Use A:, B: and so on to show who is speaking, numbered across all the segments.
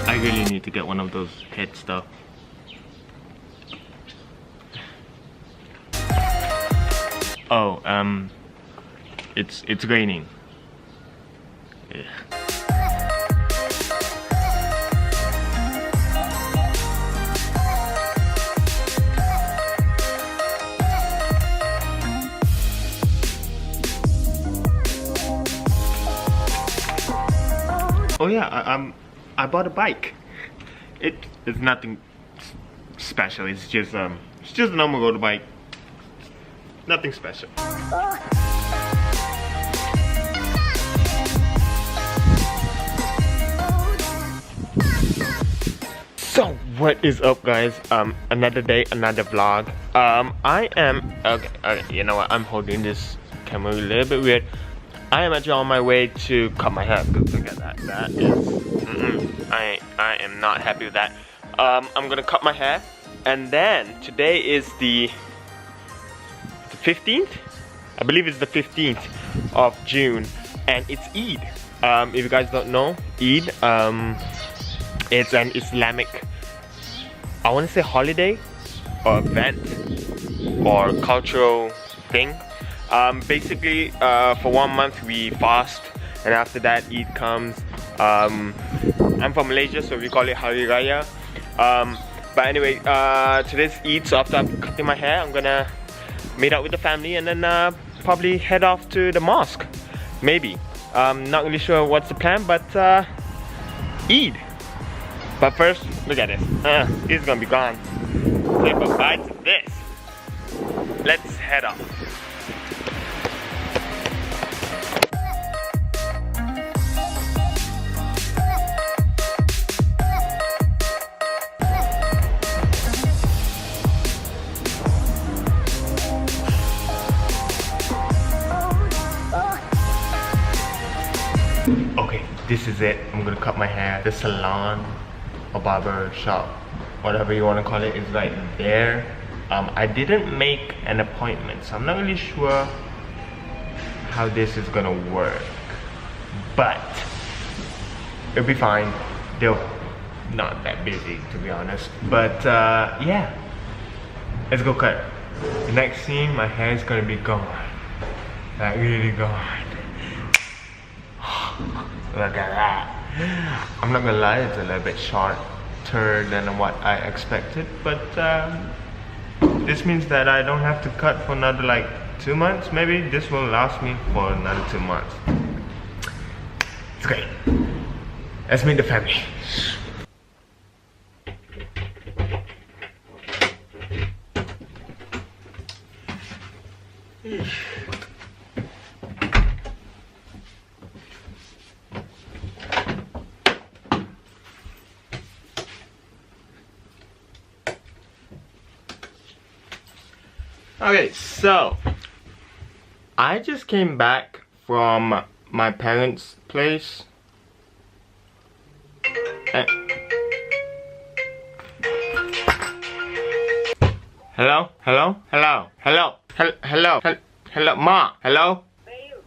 A: I really need to get one of those head stuff. Oh, it's raining. Yeah. Oh yeah, I bought a bike. It's nothing special. It's just a normal road bike. Nothing special. So what is up, guys? Another day, another vlog. I am okay. You know what? I'm holding this camera a little bit weird. I am actually on my way to cut my hair. Look at that. That is. I am not happy with that. I'm gonna cut my hair, and then today is the 15th. I believe it's the 15th of June, and it's Eid. If you guys don't know, Eid, it's an Islamic, I want to say holiday or event or cultural thing. Basically, for 1 month we fast, and after that Eid comes. I'm from Malaysia, so we call it Hari Raya. But anyway, today's Eid, so after I'm cutting my hair, I'm gonna meet up with the family and then probably head off to the mosque. Maybe. Not really sure what's the plan, but Eid. But first, look at this. It's gonna be gone. Okay, but besides this, let's head off. Okay, this is it. I'm gonna cut my hair. The salon or barber shop, whatever you want to call it, is right there. I didn't make an appointment, so I'm not really sure how this is gonna work, but it'll be fine. They're not that busy, to be honest, but yeah, let's go cut. The next scene, my hair is gonna be gone, like really gone. Look at that. I'm not gonna lie, it's a little bit shorter than what I expected, but this means that I don't have to cut for another like 2 months. Maybe this will last me for another 2 months. It's great. Let's meet the family. Okay, so I just came back from my parents' place. Hello? Hello? Hello? Hello? Hello? Hello? Ma? Hello?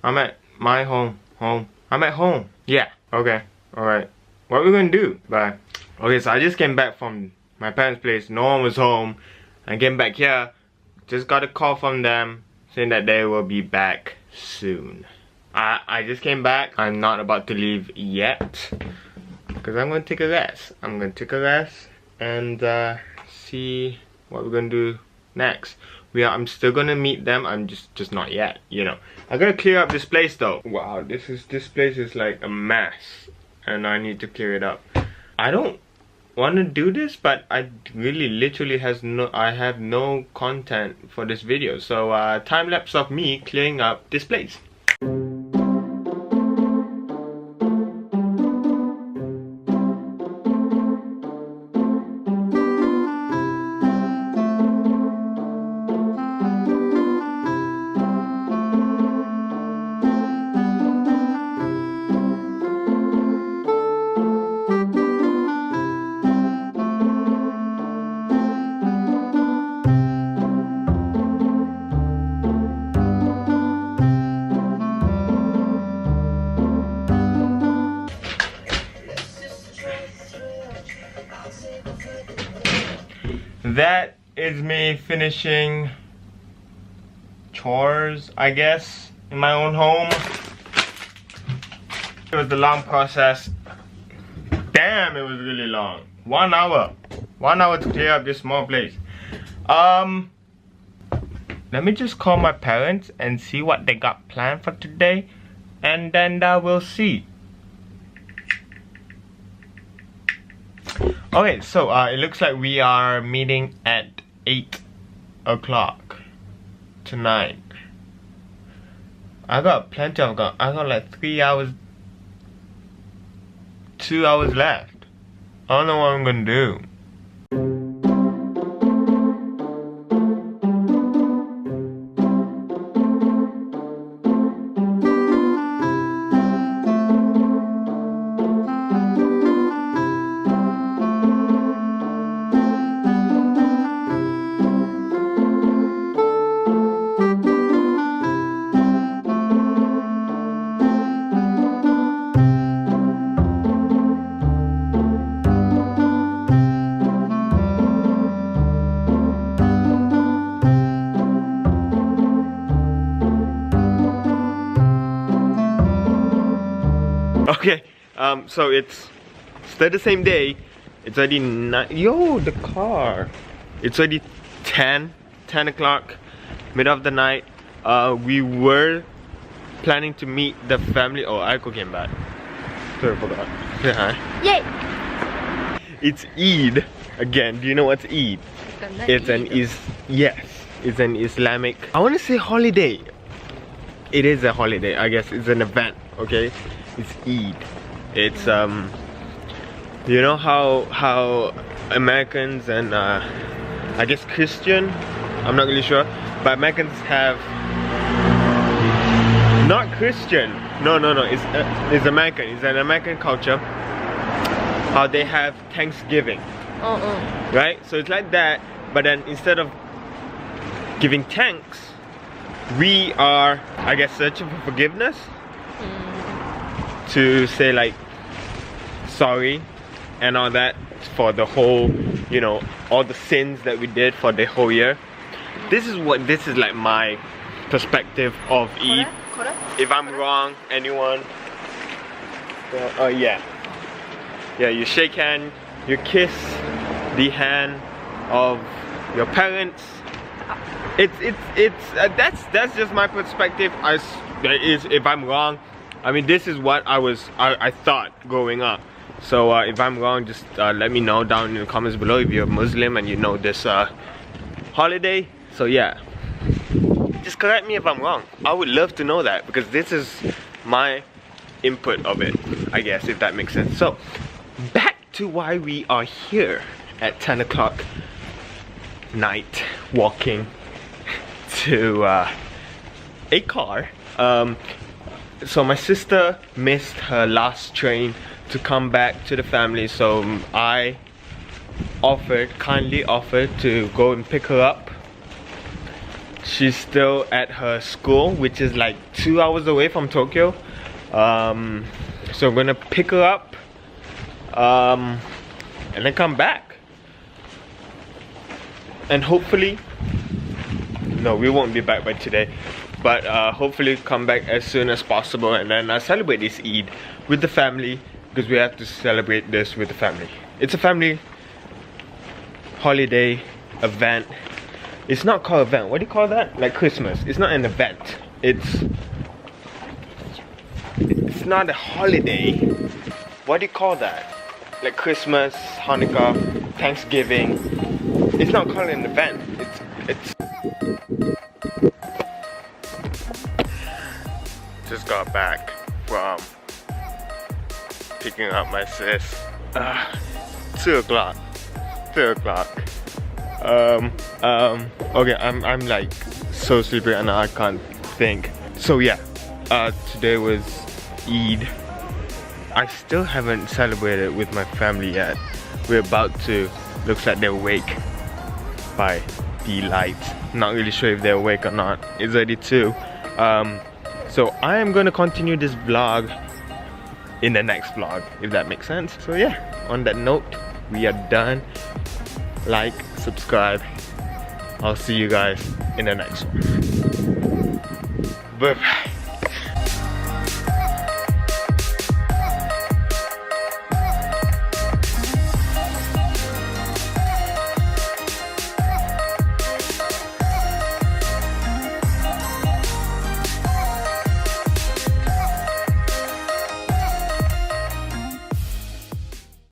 A: I'm at my home. I'm at home. Yeah. Okay. Alright. What are we gonna do? Bye. Okay, so I just came back from my parents' place. No one was home. I came back here. Just got a call from them saying that they will be back soon. I just came back. I'm not about to leave yet because I'm gonna take a rest. I'm gonna take a rest and see what we're gonna do next. I'm still gonna meet them. I'm just not yet, you know. I gotta clear up this place though. Wow, this place is like a mess, and I need to clear it up. I don't want to do this, but I really literally I have no content for this video. So time lapse of me clearing up this place. That is me finishing chores, I guess, in my own home. It was a long process. Damn, it was really long. 1 hour. 1 hour to clear up this small place. Let me just call my parents and see what they got planned for today, and then we'll see. Okay, so it looks like we are meeting at 8 o'clock tonight. I got plenty of I got like 3 hours, 2 hours left. I don't know what I'm gonna do. Okay, so it's still the same day. It's already 9. Yo, the car. It's already 10 o'clock, middle of the night. We were planning to meet the family. Oh, Aiko came back. Sorry, I forgot. Say hi. Yay! It's Eid again. Do you know what's Eid? It's an Islamic. I want to say holiday. It is a holiday. I guess it's an event. Okay. It's Eid. It's you know how Americans and I guess Christian, I'm not really sure, but Americans have not Christian. No. It's American. It's an American culture. How they have Thanksgiving. Right? So it's like that, but then instead of giving thanks, we are, I guess, searching for forgiveness. To say like sorry and all that for the whole, you know, all the sins that we did for the whole year. This is like my perspective of Eid. If I'm wrong, anyone, yeah, you shake hand, you kiss the hand of your parents. That's just my perspective. If I'm wrong, I mean, this is what I thought growing up. So if I'm wrong, just let me know down in the comments below if you're Muslim and you know this holiday. So yeah, just correct me if I'm wrong. I would love to know that, because this is my input of it, I guess, if that makes sense. So back to why we are here at 10 o'clock night, walking to a car. So my sister missed her last train to come back to the family, so I kindly offered to go and pick her up. She's still at her school, which is like 2 hours away from Tokyo. So I'm gonna pick her up and then come back. And hopefully, no, we won't be back by today. but hopefully come back as soon as possible, and then celebrate this Eid with the family, because we have to celebrate this with the family. It's a family holiday event. It's not called event. What do you call that? Like Christmas. It's not an event. It's not a holiday. What do you call that? Like Christmas, Hanukkah, Thanksgiving. It's not called an event. It's just got back from picking up my sis. 2 o'clock. 3 o'clock. Okay, I'm like so sleepy and I can't think. So yeah, today was Eid. I still haven't celebrated with my family yet. We're about to. Looks like they're awake by the lights. Not really sure if they're awake or not. It's already 2. So I am gonna continue this vlog in the next vlog, if that makes sense. So yeah, on that note, we are done. Like, subscribe. I'll see you guys in the next one. Bye bye.